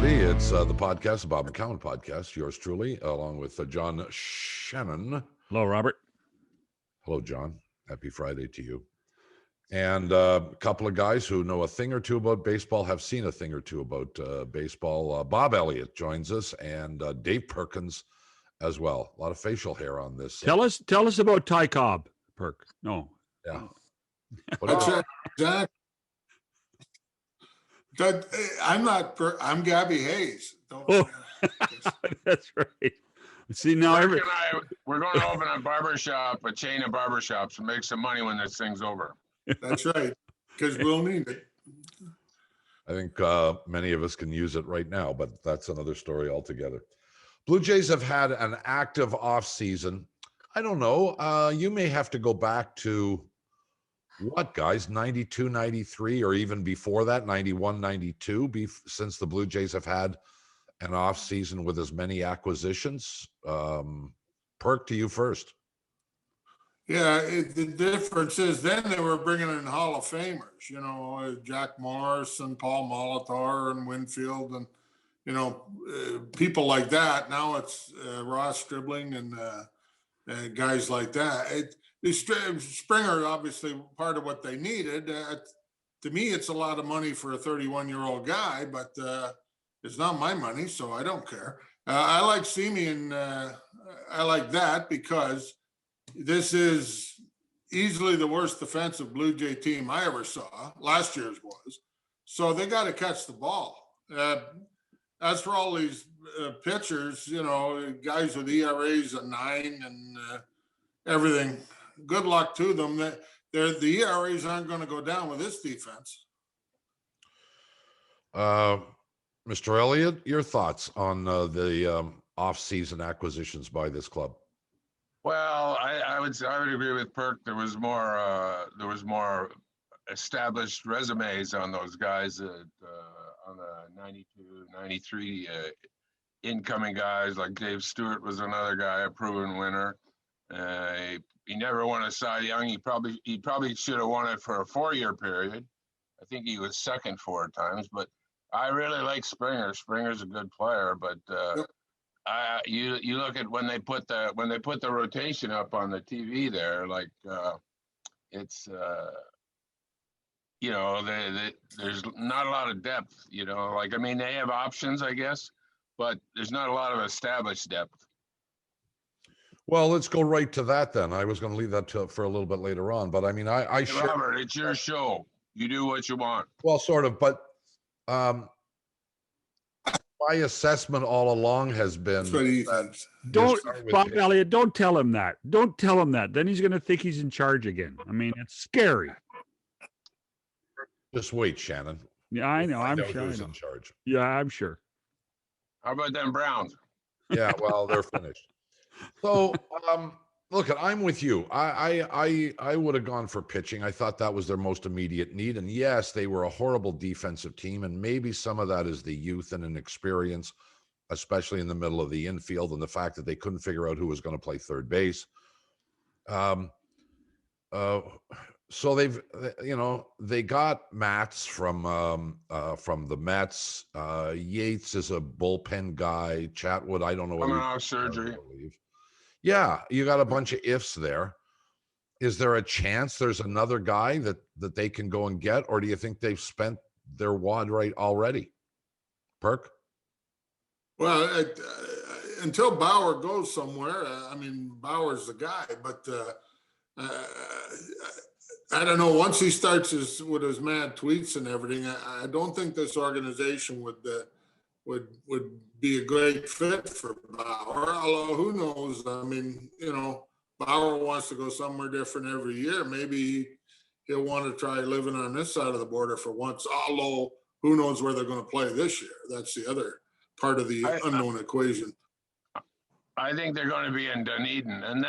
everybody. It's the podcast, the Bob McCown podcast. Yours truly, along with John Shannon. Hello, Robert. Hello, John. Happy Friday to you. And a couple of guys who know a thing or two about baseball, have seen a thing or two about baseball. Bob Elliott joins us, and Dave Perkins as well. A lot of facial hair on this. Tell us about Ty Cobb, Perk. No. Yeah. That's right, Zach. I'm Gabby Hayes. That's right. See, now we're going to open a chain of barbershops, and make some money when this thing's over. That's right, because we'll need it. I think many of us can use it right now, but that's another story altogether. Blue Jays have had an active off season. I don't know. You may have to go back to what, guys, 92, 93, or even before that, 91, 92, since the Blue Jays have had an off season with as many acquisitions. Perk, to you first. Yeah, the difference is then they were bringing in Hall of Famers, Jack Morris and Paul Molitor and Winfield and, people like that. Now it's Ross Stribling and guys like that. Springer, obviously, part of what they needed. To me, it's a lot of money for a 31-year-old guy, but it's not my money, so I don't care. I like Semien. I like that because this is easily the worst defensive Blue Jay team I ever saw. Last year's was. So they got to catch the ball. As for all these pitchers, guys with ERAs of 9 and everything, good luck to them. The ERAs aren't going to go down with this defense. Mr. Elliott, your thoughts on the off-season acquisitions by this club? Well, I would agree with Perk. There was more established resumes on those guys on the 92, 93 incoming guys. Like Dave Stewart was another guy, a proven winner. He never won a Cy Young. He probably should have won it for a 4-year period. I think he was second 4 times, but I really like Springer. Springer's a good player, but you look at when they put the rotation up on the TV there, like it's there's not a lot of depth. They have options, I guess, but there's not a lot of established depth. Well, let's go right to that then. I was going to leave that for a little bit later on, but Hey, Robert, it's your show. You do what you want. Well, sort of, but my assessment all along has been. That's what he thinks. Bob Elliott, don't tell him that. Don't tell him that. Then he's going to think he's in charge again. It's scary. Just wait, Shannon. Yeah, I know. I'm sure. Who's in charge? Yeah, I'm sure. How about them Browns? Yeah, well, they're finished. So, look, I'm with you. I would have gone for pitching. I thought that was their most immediate need. And yes, they were a horrible defensive team, and maybe some of that is the youth and inexperience, especially in the middle of the infield, and the fact that they couldn't figure out who was going to play third base. So they got Mats from the Mets. Yates is a bullpen guy. Chatwood, I don't know. Coming off surgery. Yeah, you got a bunch of ifs there. Is there a chance there's another guy that they can go and get, or do you think they've spent their wad right already? Perk? Well, until Bauer goes somewhere, Bauer's the guy, but I don't know. Once he starts with his mad tweets and everything, I don't think this organization would be a great fit for Bauer. Although who knows? Bauer wants to go somewhere different every year. Maybe he'll want to try living on this side of the border for once. Although who knows where they're going to play this year? That's the other part of the unknown equation. I think they're going to be in Dunedin, and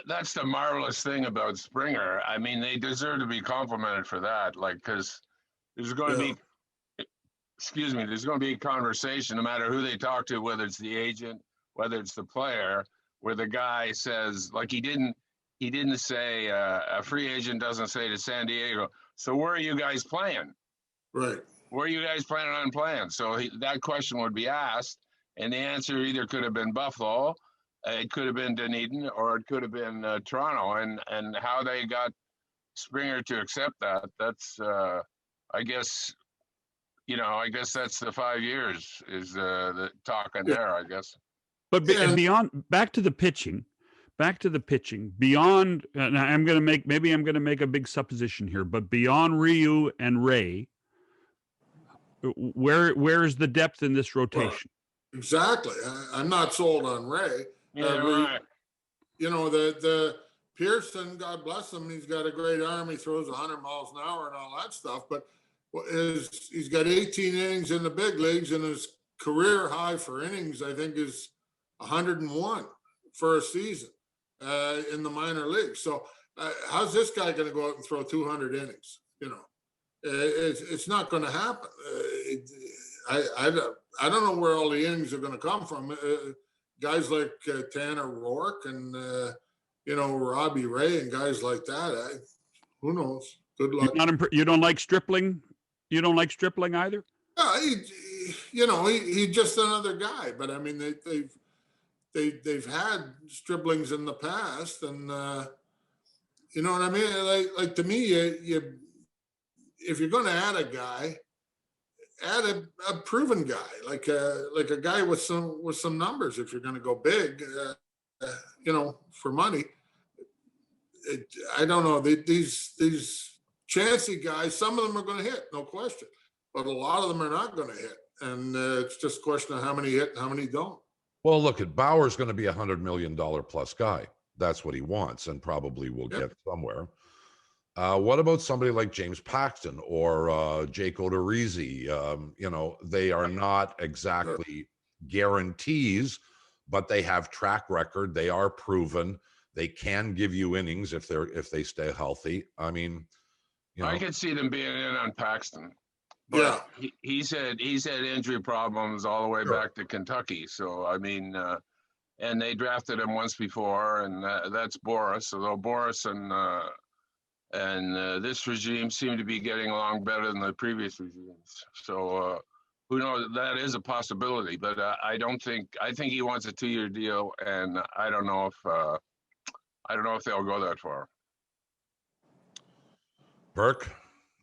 that's the marvelous thing about Springer. They deserve to be complimented for that. Because there's going to be. There's going to be a conversation, no matter who they talk to, whether it's the agent, whether it's the player, where the guy says, like he didn't say, a free agent doesn't say to San Diego, so where are you guys playing? Right. where are you guys planning on playing? So that question would be asked, and the answer either could have been Buffalo, it could have been Dunedin, or it could have been Toronto. And how they got Springer to accept that, that's, I guess, I guess that's the 5 years is the talk on there, I guess. But beyond, back to the pitching, beyond, and I'm going to make a big supposition here, but beyond Ryu and Ray, where is the depth in this rotation? Well, exactly. I'm not sold on Ray. Right. The Pearson, God bless him, he's got a great arm. He throws 100 miles an hour and all that stuff. But he's got 18 innings in the big leagues, and his career high for innings, I think, is 101 for a season in the minor leagues. So how's this guy going to go out and throw 200 innings? It's not going to happen. I don't know where all the innings are going to come from. Guys like Tanner Rourke and Robbie Ray and guys like that. Who knows? Good luck. You don't like Stripling? You don't like Stripling either? He's just another guy. But I mean, they've had Striplings in the past, and you know what I mean. Like to me, if you're going to add a guy, add a proven guy, like a guy with some numbers. If you're going to go big, for money, I don't know. These chancy guys, some of them are going to hit, no question, but a lot of them are not going to hit, and it's just a question of how many hit and how many don't. Well, look, Bauer's going to be $100 million plus guy. That's what he wants, and probably will get somewhere. What about somebody like James Paxton or Jake Odorizzi? They are not exactly guarantees, but they have track record. They are proven. They can give you innings if they stay healthy. I mean, I could see them being in on Paxton. But he's had injury problems all the way back to Kentucky. So I mean, and they drafted him once before, and that's Boris. Although Boris and this regime seem to be getting along better than the previous regimes. So who knows? That is a possibility, but I think he wants a 2-year deal, and I don't know if they'll go that far. Perk?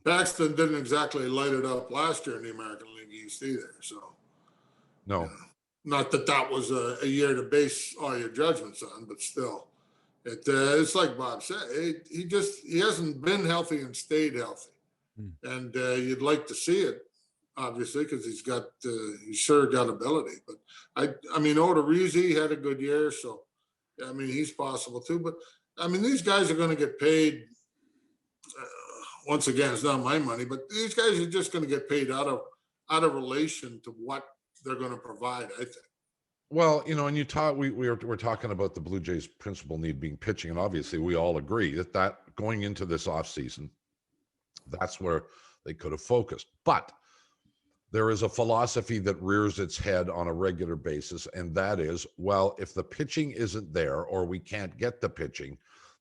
Paxton didn't exactly light it up last year in the American League East either. So no, not that was a year to base all your judgments on, but still. It's like Bob said, he hasn't been healthy and stayed healthy. And you'd like to see it, obviously, because he's sure got ability. But I mean, Odorizzi had a good year, so I mean, he's possible too. But I mean, these guys are going to get paid. Once again, it's not my money, but these guys are just going to get paid out of relation to what they're going to provide, I think. Well, and we're talking about the Blue Jays' principal need being pitching, and obviously we all agree that going into this offseason, that's where they could have focused. But there is a philosophy that rears its head on a regular basis, and that is, well, if the pitching isn't there or we can't get the pitching,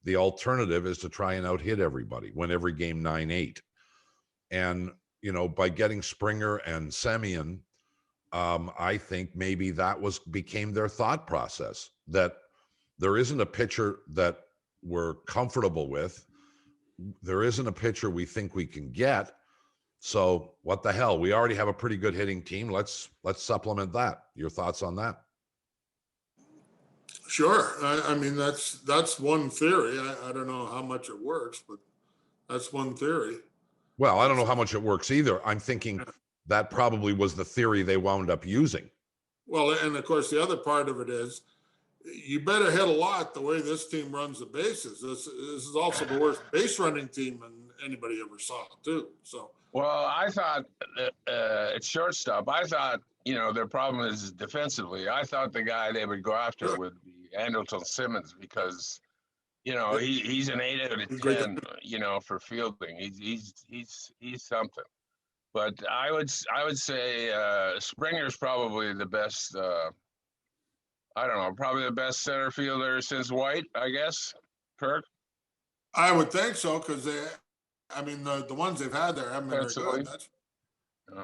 the alternative is to try and out-hit everybody, win every game 9-8. And, by getting Springer and Semien, I think maybe that became their thought process, that there isn't a pitcher that we're comfortable with. There isn't a pitcher we think we can get. So what the hell? We already have a pretty good hitting team. Let's supplement that. Your thoughts on that? Sure. I mean, that's one theory. I don't know how much it works, but that's one theory. Well, I don't know how much it works either. I'm thinking that probably was the theory they wound up using. Well, and of course, the other part of it is you better hit a lot the way this team runs the bases. This is also the worst base running team anybody ever saw, too. So. Well, I thought at shortstop, their problem is defensively. I thought the guy they would go after would be Andrelton Simmons because, he's an 8 out of 10, for fielding. He's something. But I would say Springer's probably the best. Probably the best center fielder since White, I guess. Kirk. I would think so because the ones they've had there haven't been very good.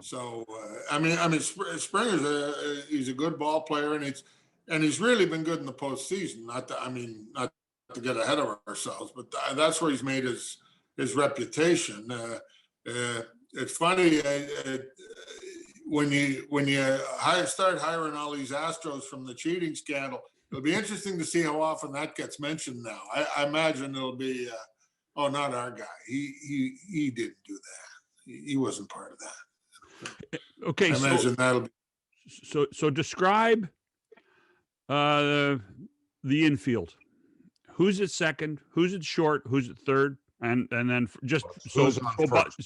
So Springer's he's a good ball player, and he's really been good in the postseason. Not to get ahead of ourselves, but that's where he's made his reputation. It's funny when you start hiring all these Astros from the cheating scandal. It'll be interesting to see how often that gets mentioned now. I imagine it'll be, oh, not our guy. He didn't do that. He wasn't part of that. Okay, I imagine that'll be. So describe the infield. Who's at second? Who's at short? Who's at third? And then just Who's on first?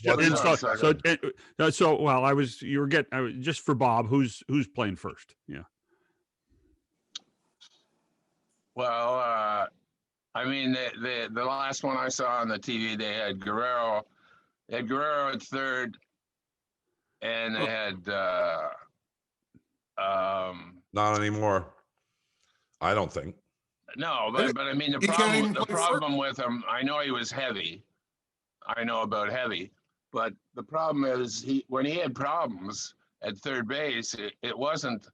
Just for Bob, who's playing first? Yeah. Well, I mean, the last one I saw on the TV, they had Guerrero. They had Guerrero at third, and they had Not anymore. I don't think. no, but I mean the problem with him. I know he was heavy. I know about heavy, but the problem is when he had problems at third base, it wasn't.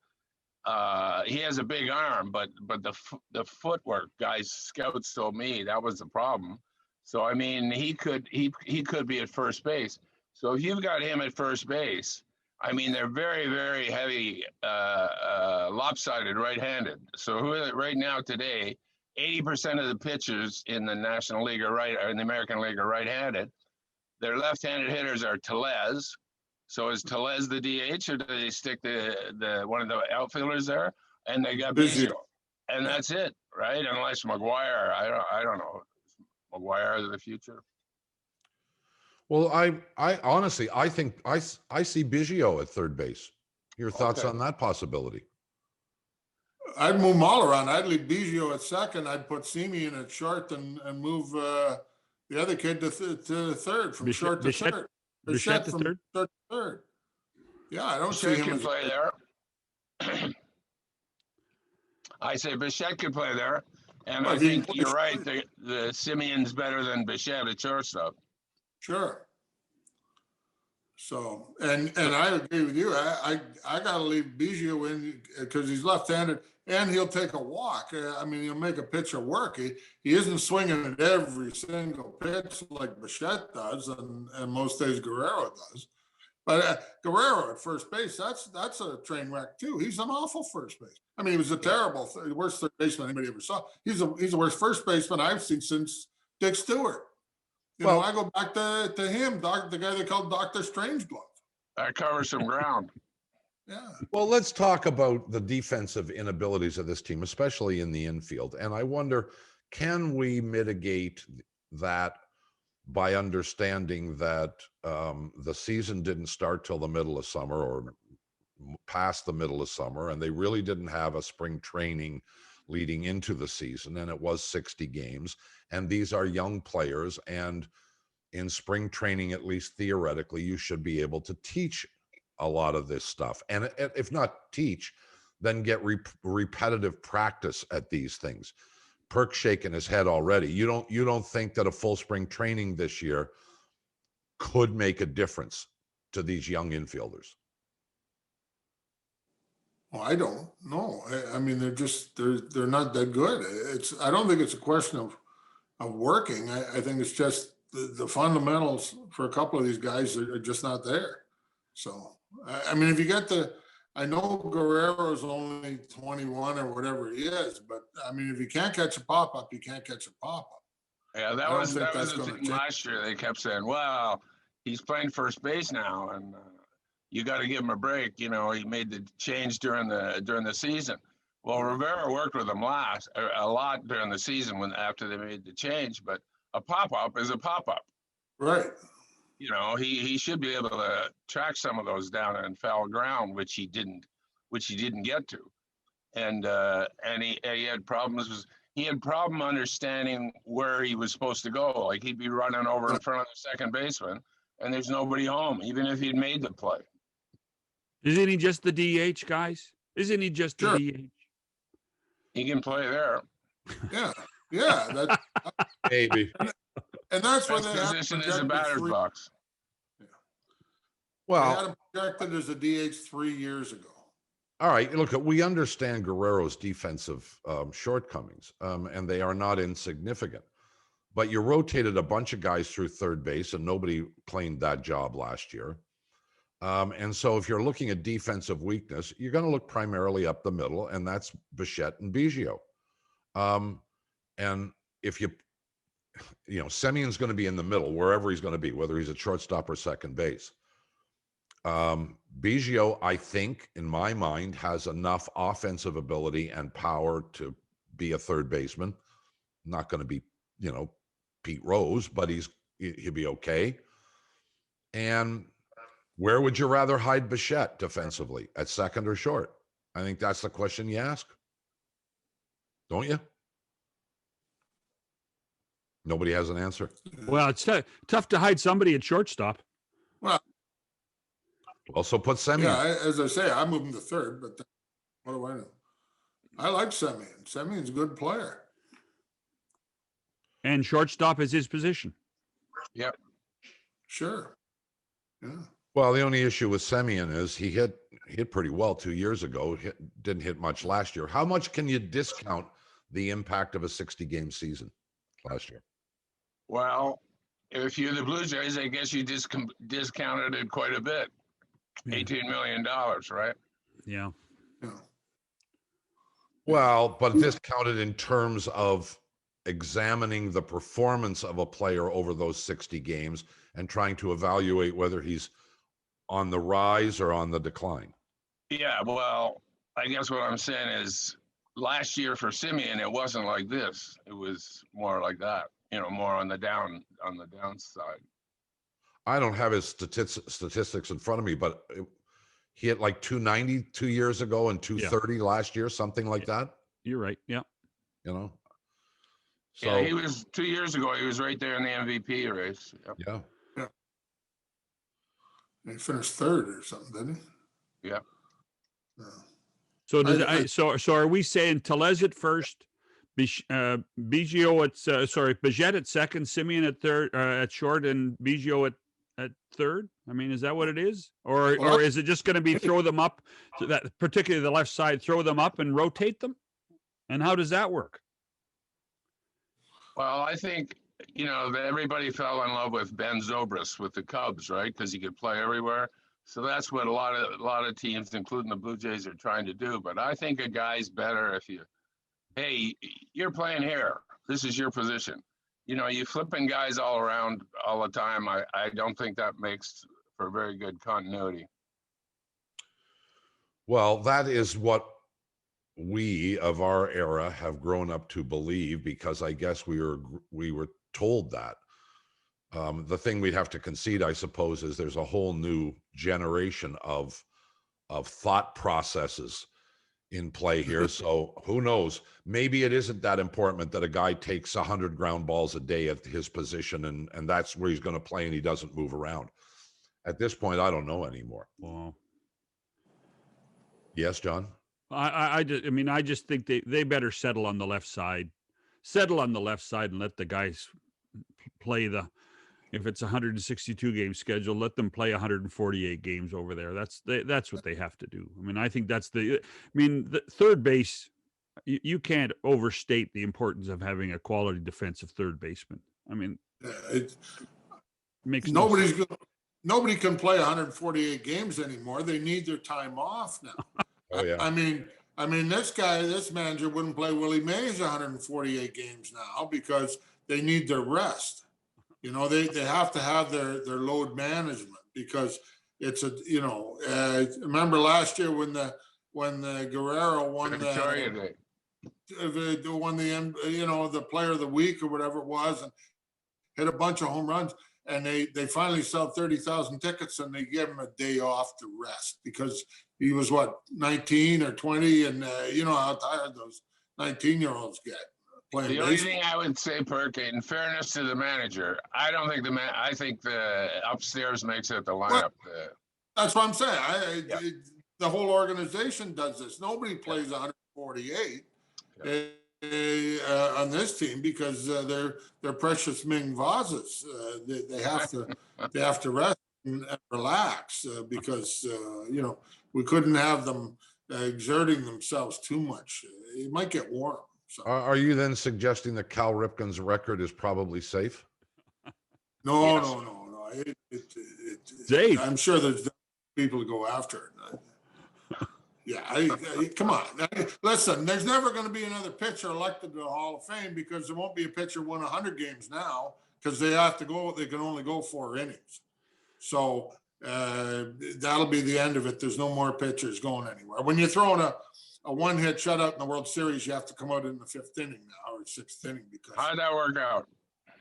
He has a big arm, but the footwork, guys, scouts told me that was the problem. So I mean, he could be at first base. So if you've got him at first base, I mean, they're very, very heavy, lopsided right-handed. So right now today, 80% of the pitchers in the National League or in the American League are right-handed. Their left-handed hitters are Tellez. So is Tellez the DH, or do they stick the one of the outfielders there? And they got Biggio, and that's it, right? Unless McGuire, I don't know, McGuire the future. Well, I honestly, I think I see Biggio at third base. Your thoughts on that possibility? I'd move them all around. I'd leave Biggio at second. I'd put Semien at short and move the other kid to third, from short to third. Bichette to third? Short to third. Yeah, I don't Bichette see him can as play there. I say Bichette can play there, and I think you're right. The Semien's better than Bichette at shortstop. Sure. So, and I agree with you. I got to leave Biggio in because he's left-handed and he'll take a walk. I mean, he'll make a pitcher work. He isn't swinging at every single pitch like Bichette does, and most days Guerrero does. But Guerrero at first base, that's a train wreck too. He's an awful first base. I mean, he was a terrible worst third baseman anybody ever saw. He's the worst first baseman I've seen since Dick Stewart. You know, I go back to him, the guy they called Dr. Strangeglove. That covers some ground. Yeah. Well, let's talk about the defensive inabilities of this team, especially in the infield. And I wonder, can we mitigate that by understanding that the season didn't start till the middle of summer or past the middle of summer, and they really didn't have a spring training leading into the season, and it was 60 games, and these are young players, and in spring training, at least theoretically, you should be able to teach a lot of this stuff, and if not teach, then get repetitive practice at these things. Perk's shaking his head already. You don't think that a full spring training this year could make a difference to these young infielders? Well, I don't know. I mean, they're not that good. I don't think it's a question of working. I think it's just the fundamentals for a couple of these guys are just not there. So, I mean, if you get I know Guerrero's only 21 or whatever he is, but I mean, if you can't catch a pop-up, you can't catch a pop-up. Yeah, that was the thing last year. They kept saying, well, he's playing first base now, and you got to give him a break. You know, he made the change during the season. Well, Rivera worked with him a lot during the season after they made the change, but a pop-up is a pop-up. Right. You know, he should be able to track some of those down in foul ground, which he didn't get to. And he had problems. He had problem understanding where he was supposed to go. Like he'd be running over in front of the second baseman, and there's nobody home, even if he'd made the play. Isn't he just the DH, guys? Isn't he just the DH? He can play there. Yeah. Maybe. And that's where the position is a batter's box. Yeah. They had Well, him projected as a DH 3 years ago. all right. Look, we understand Guerrero's defensive shortcomings, and they are not insignificant. But you rotated a bunch of guys through third base, and nobody claimed that job last year. And so if you're looking at defensive weakness, you're going to look primarily up the middle, and that's Bichette and Biggio. And if Semion's going to be in the middle, wherever he's going to be, whether he's at shortstop or second base. Biggio, I think, in my mind, has enough offensive ability and power to be a third baseman. Not going to be, Pete Rose, but he'll be okay. And where would you rather hide Bichette defensively, at second or short? I think that's the question you ask. Don't you? Nobody has an answer. Well, it's tough to hide somebody at shortstop. Well, Also put Semien. yeah, as I say, I move him to third, but what do I know? I like Semien. Semien's a good player. And shortstop is his position. Yep. Sure. Yeah. Well, the only issue with Semien is he hit pretty well 2 years ago. Didn't hit much last year. How much can you discount the impact of a 60-game season last year? Well, if you're the Blue Jays, I guess you discounted it quite a bit. $18 million, right? Yeah. Yeah. Well, but discounted in terms of examining the performance of a player over those 60 games and trying to evaluate whether he's on the rise or on the decline. Yeah, well, I guess what I'm saying is last year for Semien, it wasn't like this. It was more like that, more on the downside. I don't have his statistics in front of me, but he hit like 290 2 years ago and 230 last year, something like that. You're right. Yeah. So yeah, he was 2 years ago. He was right there in the MVP race. Yep. yeah. He finished third or something, didn't he? Yeah. So so are we saying Tellez at first, Biggio Bichette at second, Semien at third, at short, and Biggio at third? I mean, is that what it is, or is it just going to be throw them up, to that particularly the left side, throw them up and rotate them? And how does that work? Well, I think, that everybody fell in love with Ben Zobrist with the Cubs, right? Because he could play everywhere. So that's what a lot of teams, including the Blue Jays, are trying to do. But I think a guy's better if hey, you're playing here. This is your position. You flipping guys all around all the time. I don't think that makes for very good continuity. Well, that is what we of our era have grown up to believe, because I guess we were told that. The thing we'd have to concede, I suppose, is there's a whole new generation of thought processes in play here. So who knows? Maybe it isn't that important that a guy takes 100 ground balls a day at his position, and that's where he's going to play, and he doesn't move around. At this point, I don't know anymore. Wow. Yes, John? I just think they better settle on the left side. Settle on the left side and let the guys play if it's a 162 game schedule, let them play 148 games over there. That's what they have to do. I mean, I think the third base, you can't overstate the importance of having a quality defensive third baseman. I mean, it makes nobody can play 148 games anymore. They need their time off now. Oh yeah. I mean, this manager wouldn't play Willie Mays 148 games now because they need their rest. They have to have their load management, because it's remember last year when the Guerrero won the player of the week or whatever it was, and hit a bunch of home runs, and they finally sell 30,000 tickets, and they give him a day off to rest because he was 19 or 20, and you know how tired those 19-year-olds get playing The only baseball. thing I would say, Perk, in fairness to the manager, I don't think I think the upstairs makes it the lineup. That's what I'm saying. The whole organization does this. Nobody plays 148 on this team because they're precious Ming vases. They have to rest. and relax because, we couldn't have them exerting themselves too much. It might get warm. So. Are you then suggesting that Cal Ripken's record is probably safe? No, Yes. no, no, no. Safe. I'm sure there's people who go after it. Yeah, come on. Listen, there's never going to be another pitcher elected to the Hall of Fame because there won't be a pitcher won 100 games now because they can only go 4 innings. So that'll be the end of it. There's no more pitchers going anywhere. When you're throwing a one-hit shutout in the World Series, you have to come out in the 5th inning now or 6th inning because. How'd that work out?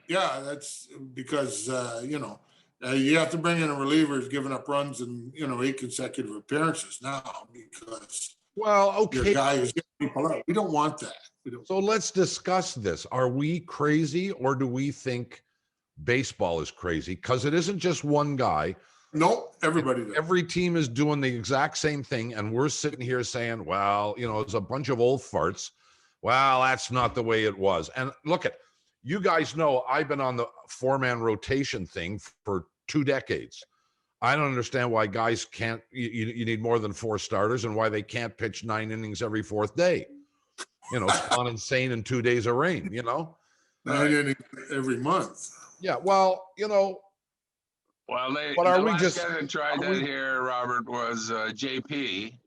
Yeah, that's because, you have to bring in a reliever who's given up runs in, 8 consecutive appearances now because Well, your okay. guy who's getting people out. We don't want that. We don't. So let's discuss this. Are we crazy or do we think baseball is crazy? Because it isn't just one guy. No, everybody does. Every team is doing the exact same thing. And we're sitting here saying, well, it's a bunch of old farts. Well, that's not the way it was. And look you guys know I've been on the 4-man rotation thing for 2 decades. I don't understand why guys can't, you need more than 4 starters and why they can't pitch 9 innings every 4th day. Spawn insane in 2 days of rain, 9 innings every month. Yeah, well, Well, but are the we last just- guy that tried are that we- here, Robert, was JP,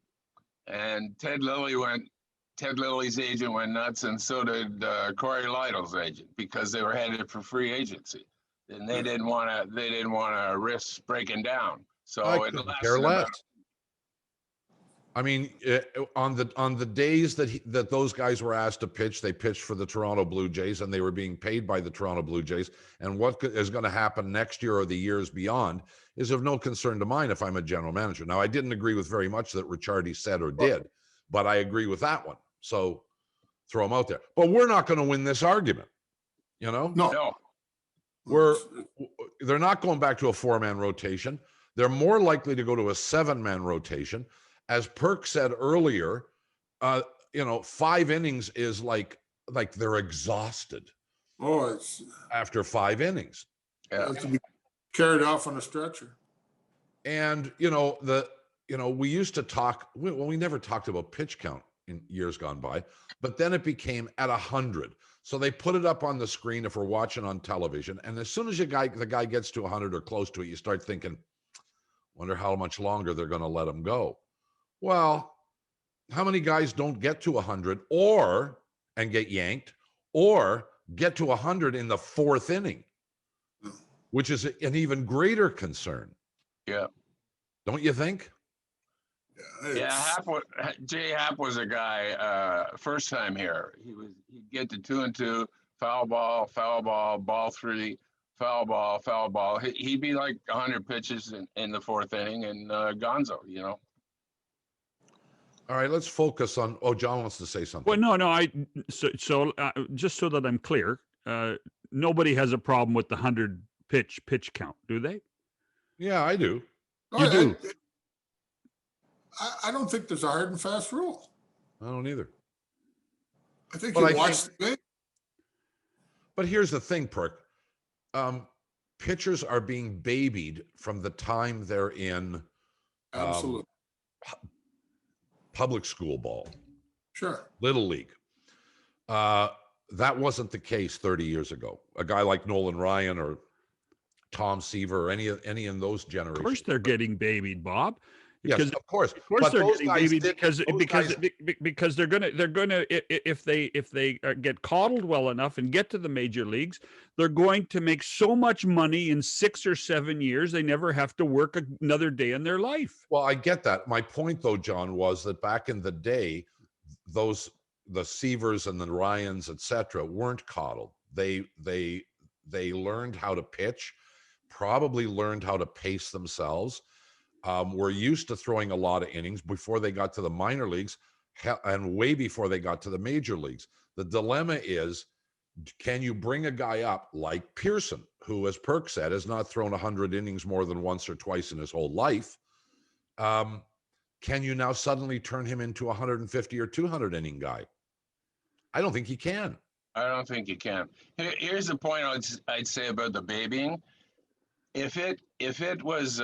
and Ted Lilly's agent went nuts, and so did Corey Lytle's agent because they were headed for free agency, and they didn't want to risk breaking down. So I it couldn't lasted care less. about- I mean, on the days that those guys were asked to pitch, they pitched for the Toronto Blue Jays, and they were being paid by the Toronto Blue Jays. And what is going to happen next year or the years beyond is of no concern to mine if I'm a general manager. Now, I didn't agree with very much that Ricciardi said or did, but I agree with that one. So throw them out there. But we're not going to win this argument. No. No, They're not going back to a 4-man rotation. They're more likely to go to a 7-man rotation. As Perk said earlier, 5 innings is like they're exhausted Oh, it's after 5 innings. yeah. to be carried off on a stretcher. And we used to talk. We never talked about pitch count in years gone by, but then it became at 100. So they put it up on the screen if we're watching on television, and as soon as the guy gets to 100 or close to it, you start thinking, wonder how much longer they're going to let him go. Well, how many guys don't get to 100 and get yanked or get to 100 in the 4th inning, which is an even greater concern. Yeah. Oh, Don't you think? Yeah, Jay Happ was a guy. First time here, he'd get to 2-2, foul ball, ball 3, foul ball. He'd be like 100 pitches in the 4th inning, and Gonzo, All right, let's focus on. Oh, John wants to say something. Well, no. So just so that I'm clear, nobody has a problem with the 100 pitch count, do they? Yeah, I do. You do. I don't think there's a hard and fast rule. I don't either. I think But you watch the game. But here's the thing, Perk. Pitchers are being babied from the time they're in Absolutely. public school ball, Sure. little league. That wasn't the case 30 years ago. A guy like Nolan Ryan or Tom Seaver or any in those generations. Of course, they're getting babied, Bob. Yes, Because of course. Of course, But they're those getting guys babied didn't- because they're gonna if they get coddled well enough and get to the major leagues, they're going to make so much money in 6 or 7 years they never have to work another day in their life. Well, I get that. My point, though, John, was that back in the day, the Seavers and the Ryans, etc., weren't coddled. They learned how to pitch, probably learned how to pace themselves. Were used to throwing a lot of innings before they got to the minor leagues and way before they got to the major leagues. The dilemma is, can you bring a guy up like Pearson, who, as Perk said, has not thrown 100 innings more than once or twice in his whole life? Can you now suddenly turn him into a 150 or 200 inning guy? I don't think he can. I don't think you can. Here's the point I'd say about the babying. if it was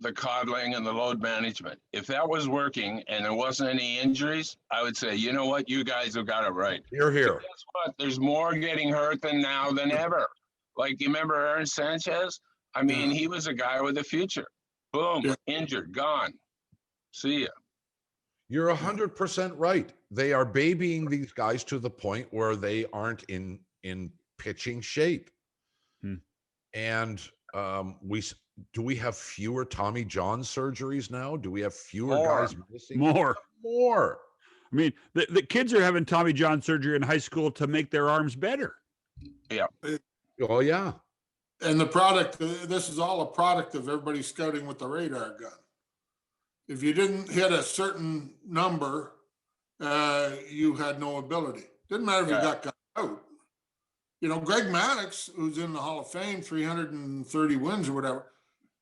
the coddling and the load management, if that was working and there wasn't any injuries, I would say, you know what, you guys have got it right. You're here. Guess what? There's more getting hurt than now than ever. Like, you remember Aaron Sanchez? I mean, he was a guy with a future. Boom, injured, gone. See ya. You're 100% right. They are babying these guys to the point where they aren't in pitching shape. And do we have fewer Tommy John surgeries now? Do we have fewer guys missing? More. I mean, the kids are having Tommy John surgery in high school to make their arms better. Yeah. Oh, yeah. And the product, this is all a product of everybody scouting with the radar gun. If you didn't hit a certain number, you had no ability. Didn't matter if you got out. You know, Greg Maddux, who's in the Hall of Fame, 330 wins or whatever,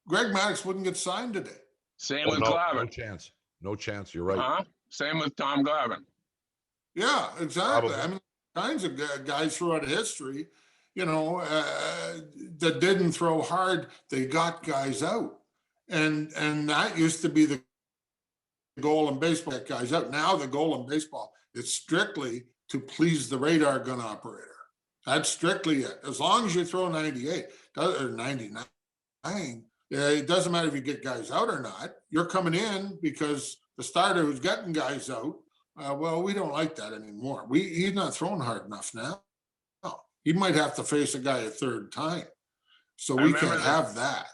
Greg Maddux wouldn't get signed today. Same with Glavine. No chance. No chance. You're right. Same with Tom Glavine. Yeah, exactly. I mean, kinds of guys throughout history, you know, that didn't throw hard, they got guys out. And that used to be the goal in baseball, get guys out. Now the goal in baseball is strictly to please the radar gun operator. That's strictly it. As long as you throw 98 or 99, it doesn't matter if you get guys out or not. You're coming in because the starter who's getting guys out, well, we don't like that anymore. He's not throwing hard enough now. No, he might have to face a guy a third time. So we can't have that.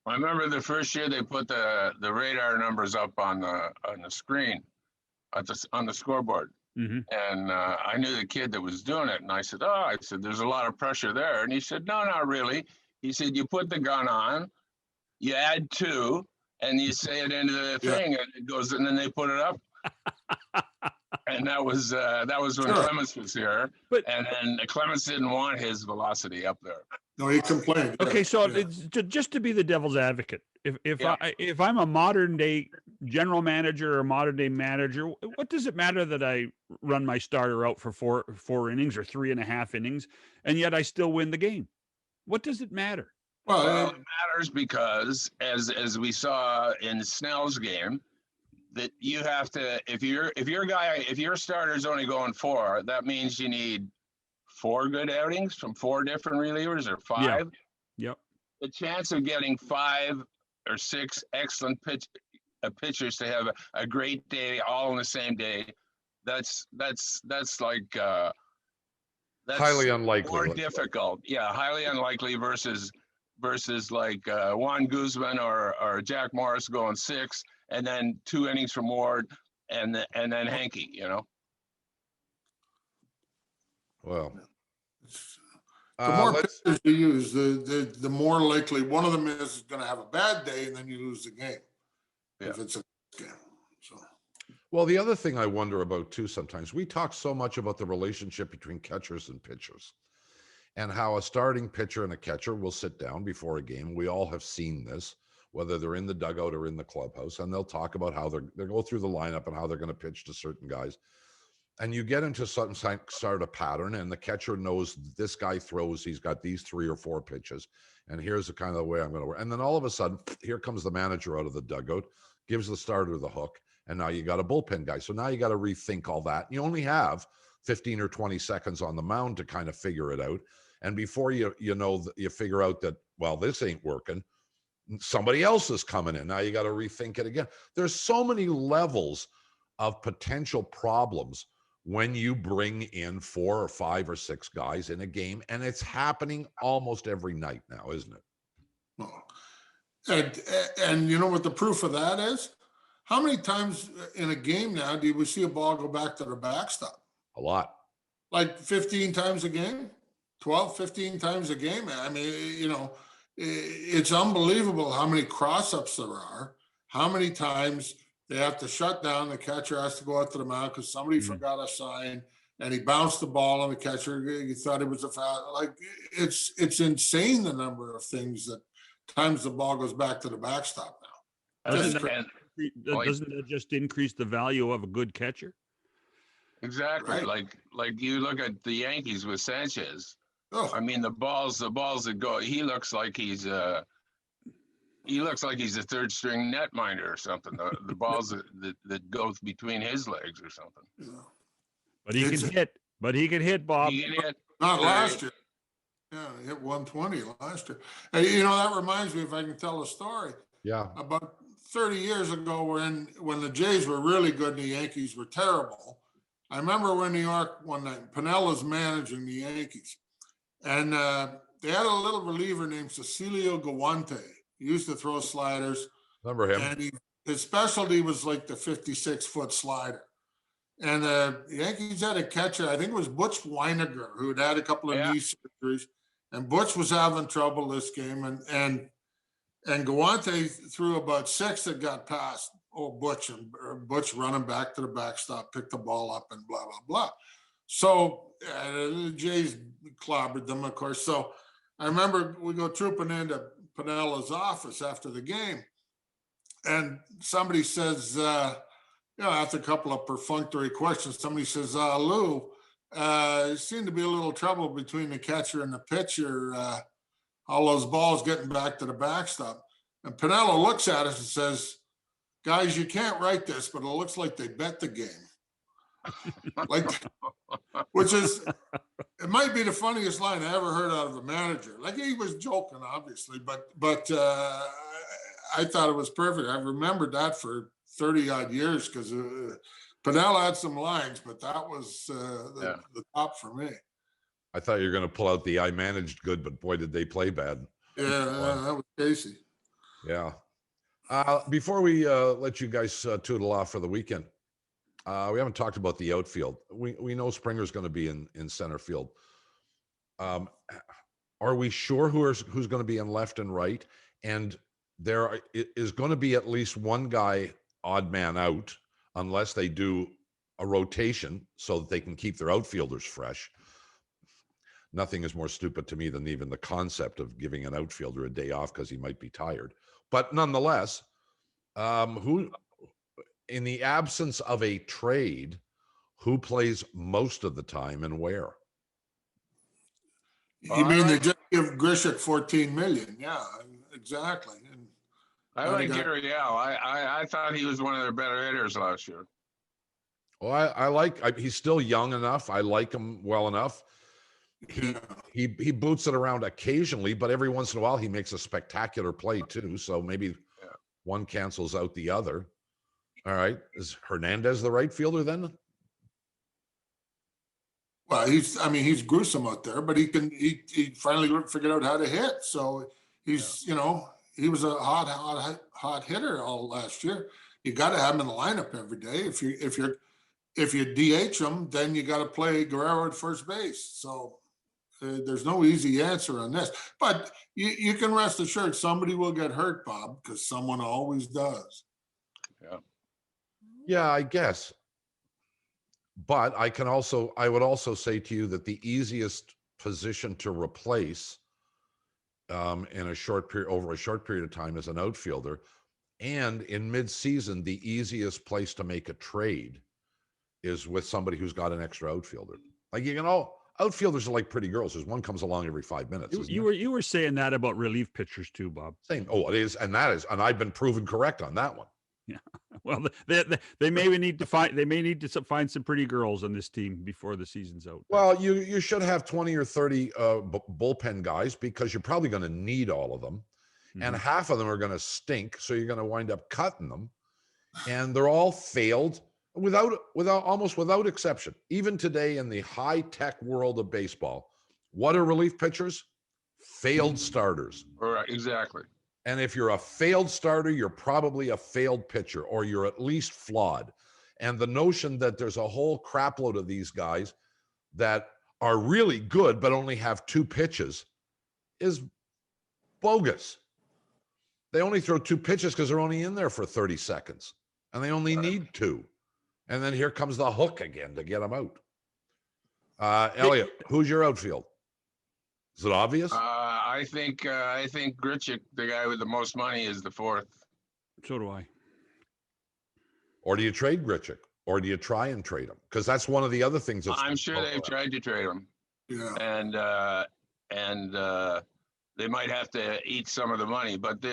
I remember the first year they put the radar numbers up on the screen on the scoreboard. And I knew the kid that was doing it, and I said, there's a lot of pressure there. And he said, no, not really. He said, you put the gun on, you add 2, and you say it into the thing, and it goes, and then they put it up. And that was when Clemens was here. And then Clemens didn't want his velocity up there. No, he complained. Okay, so just to be the devil's advocate, if I'm a modern day general manager or modern day manager, what does it matter that I run my starter out for four innings or 3.5 innings, and yet I still win the game? What does it matter? Well, it matters because as we saw in Snell's game, that you have to, if your starter's only going 4, that means you need 4 good outings from 4 different relievers or 5. Yep. The chance of getting 5 or 6 excellent pitchers to have a great day all on the same day, that's like that's highly unlikely. More difficult. Yeah, highly unlikely versus like Juan Guzman or Jack Morris going 6 and then 2 innings from Ward and then Hanky, you know. Well, the more pitchers you use, the more likely one of them is going to have a bad day, and then you lose the game. If it's a game. So, well, the other thing I wonder about too, sometimes we talk so much about the relationship between catchers and pitchers, and how a starting pitcher and a catcher will sit down before a game. We all have seen this, whether they're in the dugout or in the clubhouse, and they'll talk about how they'll go through the lineup and how they're going to pitch to certain guys. And you get into some sort of pattern, and the catcher knows this guy throws, he's got these 3 or 4 pitches, and here's the kind of the way I'm going to work. And then all of a sudden, here comes the manager out of the dugout, gives the starter the hook, and now you got a bullpen guy. So now you got to rethink all that. You only have 15 or 20 seconds on the mound to kind of figure it out. And before you figure out that, well, this ain't working, somebody else is coming in. Now you got to rethink it again. There's so many levels of potential problems when you bring in 4 or 5 or 6 guys in a game, and it's happening almost every night now, isn't it? And you know what the proof of that is? How many times in a game now do we see a ball go back to the backstop? A lot. Like 15 times a game, 12, 15 times a game. I mean, you know, it's unbelievable how many cross-ups there are, how many times they have to shut down. The catcher has to go out to the mound because somebody forgot a sign, and he bounced the ball on the catcher. He thought it was a foul. Like, it's insane the number of things that times the ball goes back to the backstop now. Doesn't that just increase the value of a good catcher? Exactly. Right. Like you look at the Yankees with Sanchez. Oh, I mean, the balls that go, he looks like he's a third string netminder or something. The balls that go between his legs or something. yeah. But he can hit. But he can hit, Bob. He can hit. Not last year. Yeah, he hit 120 last year. Hey, you know, that reminds me, if I can tell a story. Yeah. About 30 years ago, when the Jays were really good and the Yankees were terrible, I remember we're in New York one night. Pinella's managing the Yankees, and they had a little reliever named Cecilio Guante. He used to throw sliders, Remember him? and his specialty was like the 56-foot slider. And the Yankees had a catcher, I think it was Butch Weiniger, who had a couple of knee surgeries, and Butch was having trouble this game, and Guante threw about 6 that got past Butch, and Butch running back to the backstop, picked the ball up, and blah, blah, blah. So the Jays clobbered them, of course. So I remember we go trooping into Pinella's office after the game, and somebody says, after a couple of perfunctory questions, somebody says, Lou, seemed to be a little trouble between the catcher and the pitcher. All those balls getting back to the backstop. And Piniella looks at us and says, guys, you can't write this, but it looks like they bet the game. Which is, it might be the funniest line I ever heard out of a manager. Like, he was joking, obviously, but I thought it was perfect. I remembered that for 30 odd years because Piniella had some lines, but that was the top for me. I thought you were going to pull out the I managed good, but boy, did they play bad. Yeah, that was Casey. Yeah. Before we let you guys tootle off for the weekend, we haven't talked about the outfield. We know Springer's going to be in center field. Are we sure who's going to be in left and right? And there is going to be at least one guy odd man out unless they do a rotation so that they can keep their outfielders fresh. Nothing is more stupid to me than even the concept of giving an outfielder a day off because he might be tired. But nonetheless, who, in the absence of a trade, who plays most of the time and where? You mean they just give Grishik $14 million? Yeah, exactly. And I like Guerrero. I thought he was one of their better hitters last year. Well, he's still young enough. I like him well enough. He boots it around occasionally, but every once in a while he makes a spectacular play too. So maybe one cancels out the other. All right. Is Hernandez the right fielder then? Well, he's gruesome out there, but he finally figured out how to hit. So he's, he was a hot hitter all last year. You got to have him in the lineup every day. If you DH him, then you got to play Guerrero at first base. So there's no easy answer on this, but you can rest assured somebody will get hurt, Bob, because someone always does. Yeah, I guess. But I would also say to you that the easiest position to replace over a short period of time as an outfielder, and in mid-season, the easiest place to make a trade is with somebody who's got an extra outfielder. Like, outfielders are like pretty girls. There's one comes along every 5 minutes. You were saying that about relief pitchers too, Bob. Same. Oh, it is, and I've been proven correct on that one. Yeah. Well, they may need to find some pretty girls on this team before the season's out. Well, you should have 20 or 30 bullpen guys because you're probably going to need all of them, and half of them are going to stink. So you're going to wind up cutting them, and they're all failed almost without exception. Even today in the high-tech world of baseball, what are relief pitchers? Failed starters. Right, exactly. And if you're a failed starter, you're probably a failed pitcher, or you're at least flawed. And the notion that there's a whole crapload of these guys that are really good but only have 2 pitches is bogus. They only throw 2 pitches because they're only in there for 30 seconds, and they only need 2. And then here comes the hook again to get them out. Elliott, who's your outfield? Is it obvious? I think Grishik, the guy with the most money, is the 4th. So do I. Or do you trade Grishik? Or do you try and trade him? Because that's one of the other things. I'm sure they've tried to trade him. Yeah. And and they might have to eat some of the money, but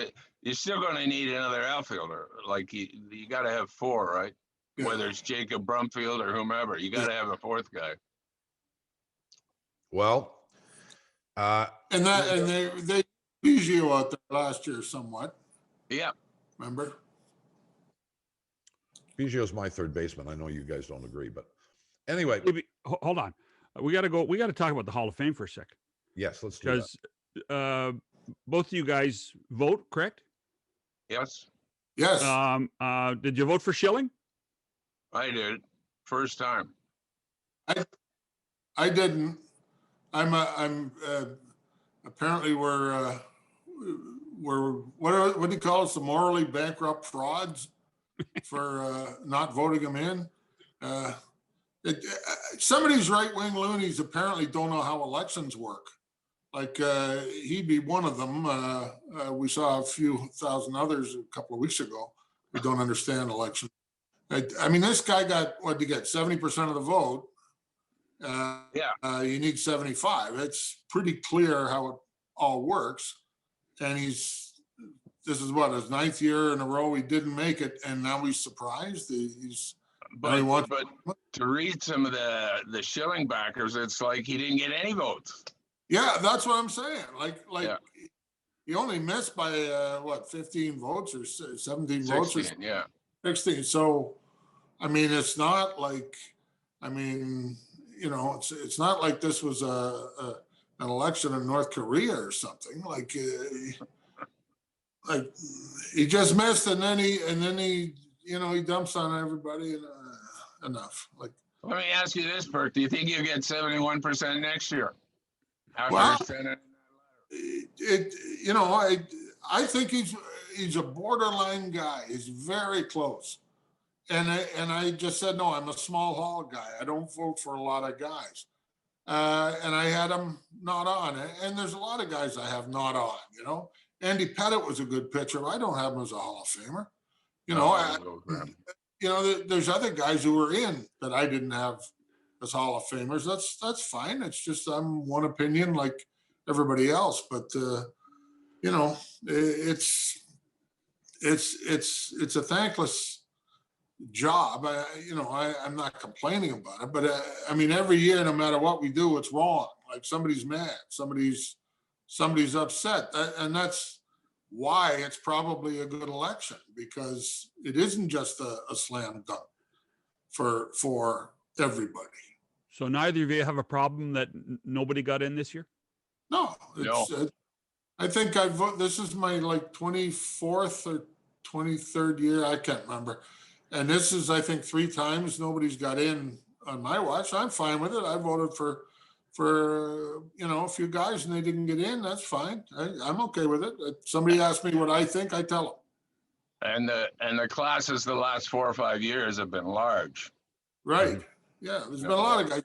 you're still going to need another outfielder. Like you got to have 4, right? Yeah. Whether it's Jacob Brumfield or whomever, you got to have a 4th guy. Well, And they Biggio out there last year somewhat. Yeah. Remember? Biggio's my third baseman. I know you guys don't agree, but anyway. Hold on. We got to talk about the Hall of Fame for a sec. Yes, let's do that. Because both of you guys vote, correct? Yes. Yes. Did you vote for Schilling? I did. First time. I didn't. I'm apparently we're what do you call us, the morally bankrupt frauds for not voting him in. Some of these right-wing loonies apparently don't know how elections work. Like he'd be one of them. We saw a few thousand others a couple of weeks ago who don't understand elections. I mean, this guy got, what did he get, 70% of the vote. Yeah. You need 75. It's pretty clear how it all works. And this is what, his 9th year in a row he didn't make it, and now he's surprised. But to read some of the Schilling backers, it's like he didn't get any votes. Yeah, that's what I'm saying. Like Yeah. he only missed by 15 votes or 17 16, votes or yeah. 16. So, I mean, it's not like, I mean, you know, it's not like this was an election in North Korea or something. Like he just missed, and then he you know, he dumps on everybody, and enough. Like, let me ask you this, Perk. Do you think you'll get 71% next year? Well, you know, I think he's a borderline guy. He's very close. And I just said, no, I'm a small hall guy. I don't vote for a lot of guys. And I had him not on. And there's a lot of guys I have not on, you know. Andy Pettit was a good pitcher. I don't have him as a Hall of Famer. You know, there's other guys who were in that I didn't have as Hall of Famers. That's fine. It's just I'm one opinion like everybody else. But you know, it's a thankless job. You know, I'm not complaining about it, but I mean, every year, no matter what we do, it's wrong. Like somebody's mad, somebody's upset, and that's why it's probably a good election, because it isn't just a slam dunk for everybody. So neither of you have a problem that nobody got in this year? No. I think this is my like 24th or 23rd year. I can't remember. And this is, I think, 3 times nobody's got in on my watch. I'm fine with it. I voted for you know, a few guys and they didn't get in. That's fine. I'm okay with it. If somebody asks me what I think, I tell them. And the classes the last 4 or 5 years have been large. Right. Yeah. There's been a lot of guys.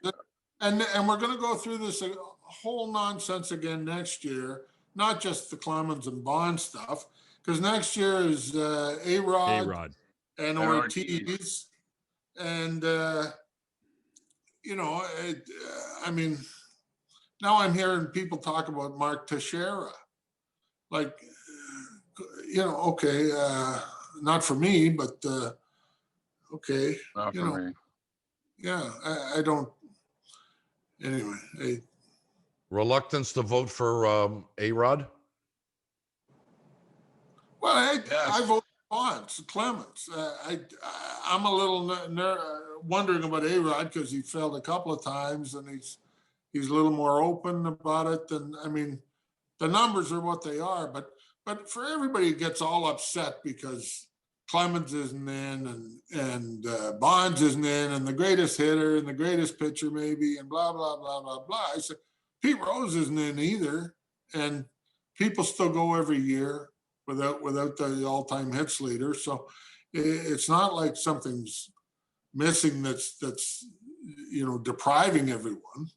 And we're going to go through this whole nonsense again next year, not just the Clemens and Bond stuff, because next year is A-Rod and Ortiz. And, you know, I mean, now I'm hearing people talk about Mark Teixeira. Like, you know, okay, not for me, but okay. Not for me. Yeah, I don't. Anyway. Reluctance to vote for A-Rod? Well, I vote for Bonds, Clemens. I'm a little wondering about A-Rod because he failed a couple of times, and he's a little more open about it. And I mean, the numbers are what they are, but for everybody who gets all upset because Clemens isn't in and Bonds isn't in, and the greatest hitter and the greatest pitcher maybe, and blah, blah, blah, blah, blah. I said, Pete Rose isn't in either. And people still go every year without the all-time hits leader. So it's not like something's missing that's you know, depriving everyone.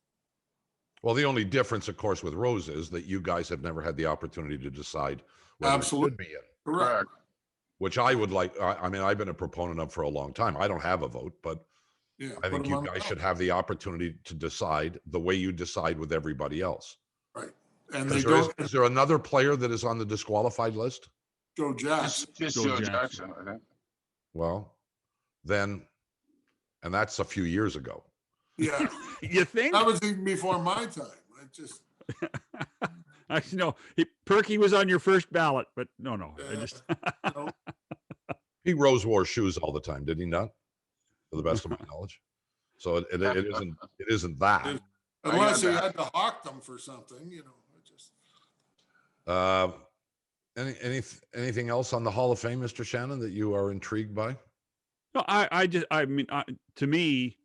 Well, the only difference, of course, with Rose is that you guys have never had the opportunity to decide whether it should be in. Correct. Which I would like. I mean, I've been a proponent of for a long time. I don't have a vote, but Yeah, I think you guys should have the opportunity to decide the way you decide with everybody else. Right. And they Is don't, there another player that is on the disqualified list? Joe Jackson. Just Joe Joe Jackson. Jackson, I think. Well, then, and that's a few years ago. Yeah, You think? that was even before my time. I just, I know Perky was on your first ballot, but no. I just you know, Pete Rose wore shoes all the time, did he not? To the best of my knowledge. So it isn't that. unless he that. had to hawk them for something, you know. Anything else on the Hall of Fame, Mr. Shannon, that you are intrigued by? no. To me,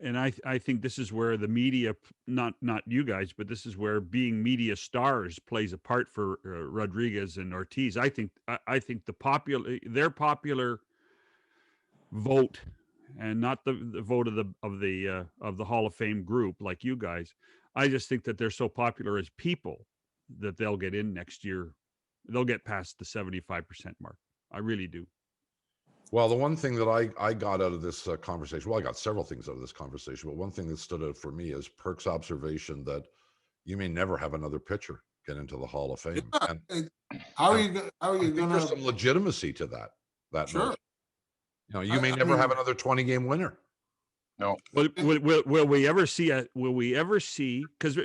and I think this is where the media, not you guys, but this is where being media stars plays a part for Rodriguez and Ortiz. I think their popular vote, and not the vote of the Hall of Fame group like you guys. I just think that they're so popular as people that they'll get in next year. They'll get past the 75% mark. I really do. Well, the one thing that I got out of this conversation, well, I got several things out of this conversation, but one thing that stood out for me is Perk's observation that you may never have another pitcher get into the Hall of Fame. Yeah, And how are you I think going there's to? some legitimacy to that. Sure. notion. You know, you may never have another 20-game winner. No. Will we ever see? Because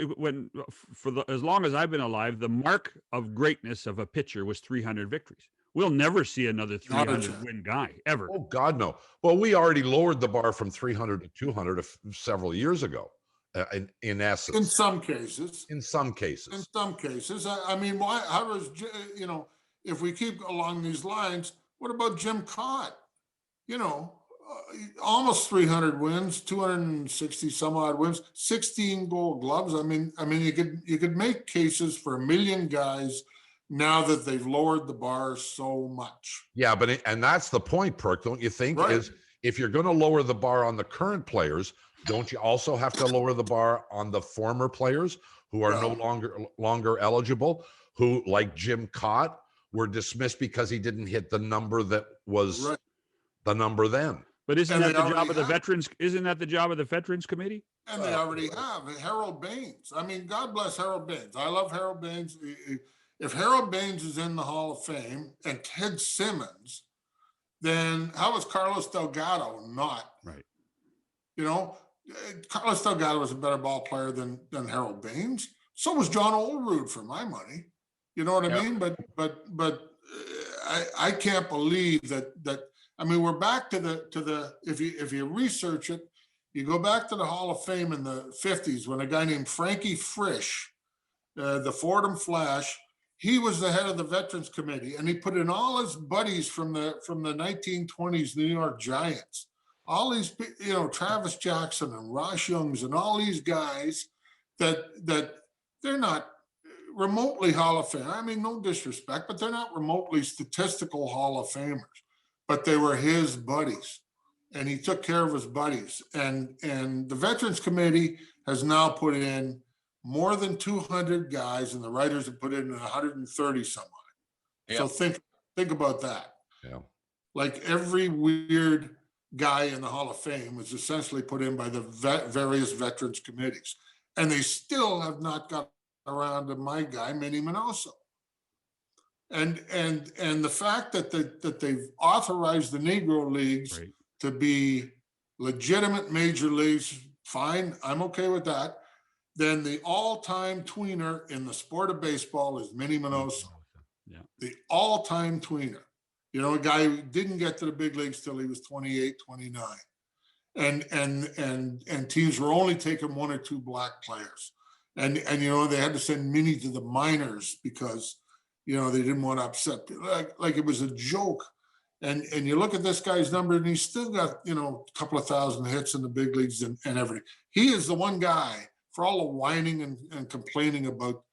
as long as I've been alive, the mark of greatness of a pitcher was 300 victories. We'll never see another 300 win guy ever. Oh God, no. Well, we already lowered the bar from 300 to 200 several years ago. In essence, In some cases. In some cases. I mean, why? How does, you know? If we keep along these lines, what about Jim Cott? You know, almost 300 wins, 260 some odd wins, 16 Gold Gloves. I mean, you could make cases for a million guys now that they've lowered the bar so much. Yeah, and that's the point, Perk, don't you think? Right. Is if you're going to lower the bar on the current players, don't you also have to lower the bar on the former players who are no longer eligible, who, like Jim Cott, were dismissed because he didn't hit the number that was the number then? But isn't that the job of the veterans? Isn't that the job of the Veterans Committee? And they already have Harold Baines. I mean, God bless Harold Baines. I love Harold Baines. If Harold Baines is in the Hall of Fame and Ted Simmons, then how is Carlos Delgado not? Right. You know, Carlos Delgado was a better ball player than Harold Baines. So was John Olerud, for my money. You know what I mean? But I can't believe that. I mean, we're back to the if you research it, you go back to the Hall of Fame in the 50s when a guy named Frankie Frisch, the Fordham Flash, he was the head of the Veterans Committee, and he put in all his buddies from the 1920s New York Giants, all these, you know, Travis Jackson and Ross Youngs and all these guys that they're not remotely Hall of Fame. I mean, no disrespect, but they're not remotely statistical Hall of Famers. But they were his buddies, and he took care of his buddies. And the Veterans Committee has now put in more than 200 guys, and the writers have put in 130 some odd. Yeah. So think about that. Yeah. Like every weird guy in the Hall of Fame was essentially put in by the various veterans committees, and they still have not got around to my guy, Minnie Minos. And the fact that they've authorized the Negro Leagues to be legitimate major leagues, fine, I'm okay with that. Then the all-time tweener in the sport of baseball is Minnie Minos. Yeah. The all-time tweener. You know, a guy who didn't get to the big leagues till he was 28, 29. And teams were only taking one or two black players. And you know, they had to send Minnie to the minors because, you know, they didn't want to upset people. Like it was a joke. And you look at this guy's number, and he's still got, you know, a couple of thousand hits in the big leagues and everything. He is the one guy, for all the whining and complaining about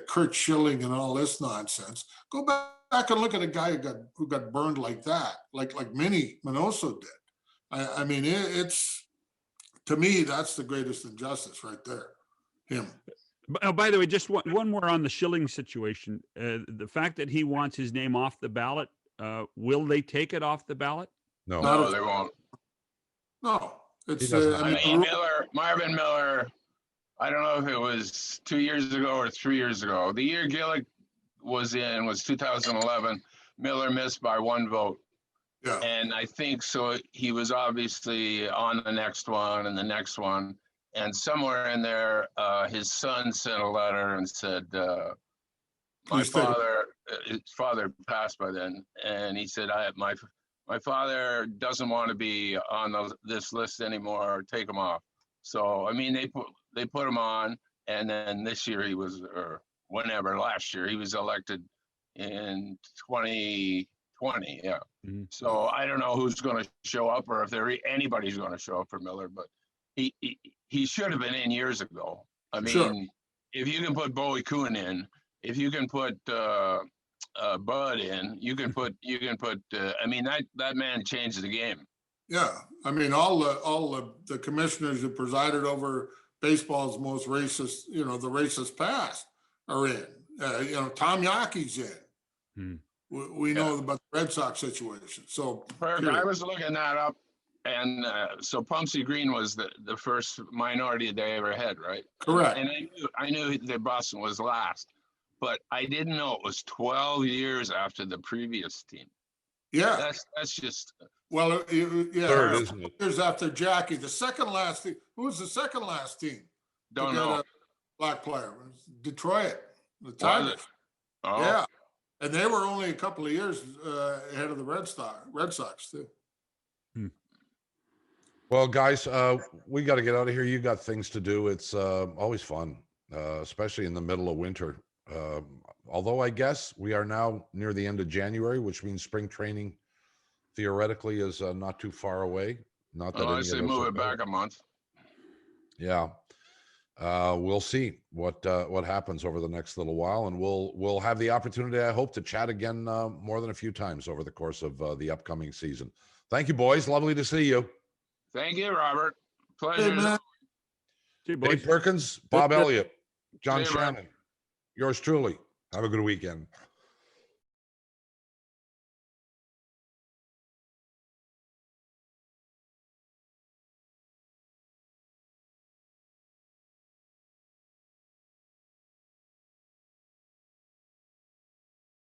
Curt Schilling and all this nonsense. Go back and look at a guy who got burned like that, like Minnie Minoso did. I mean, it's, to me, that's the greatest injustice right there. Him. By the way, just one more on the Schilling situation. The fact that he wants his name off the ballot, will they take it off the ballot? No, they won't. No, it's Marvin Miller I don't know if it was 2 years ago or 3 years ago. The year Gillick was in was 2011. Miller missed by 1 vote. Yeah. And I think so. He was obviously on the next one and the next one. And somewhere in there, his son sent a letter and said, his father passed by then. And he said, my father doesn't want to be on this list anymore. Take him off. So, I mean, they put him on. And then this year he was, or whenever, last year, he was elected in 2020. Yeah. Mhm. So I don't know who's going to show up or if anybody's going to show up for Miller, but he should have been in years ago. I mean, Sure. if you can put Bowie Kuhn in, if you can put Bud in, you can put. I mean, that man changed the game. Yeah, I mean, all the commissioners who presided over baseball's most racist, the racist past are in. Tom Yaki's in. Hmm. We know about the Red Sox situation. So I was looking that up, and so Pumpsy Green was the first minority they ever had, right? Correct. And I knew that Boston was last, but I didn't know it was 12 years after the previous team. Yeah. That's just. Well, yeah. Third, isn't it? Years after Jackie, the second last team. Who was the second last team? Don't know. A black player. It was Detroit, the Tigers. Oh. Yeah, and they were only a couple of years ahead of the Red Sox too. Well, guys, we got to get out of here. You got things to do. It's always fun, especially in the middle of winter. Although I guess we are now near the end of January, which means spring training theoretically is not too far away. Not that Unless they move it back a month. Yeah. We'll see what happens over the next little while, and we'll have the opportunity, I hope, to chat again more than a few times over the course of the upcoming season. Thank you, boys. Lovely to see you. Thank you, Robert. Pleasure. Hey, man. See you, boys. Dave Perkins, Bob Yep. Elliott, John See you, man. Shannon, yours truly. Have a good weekend.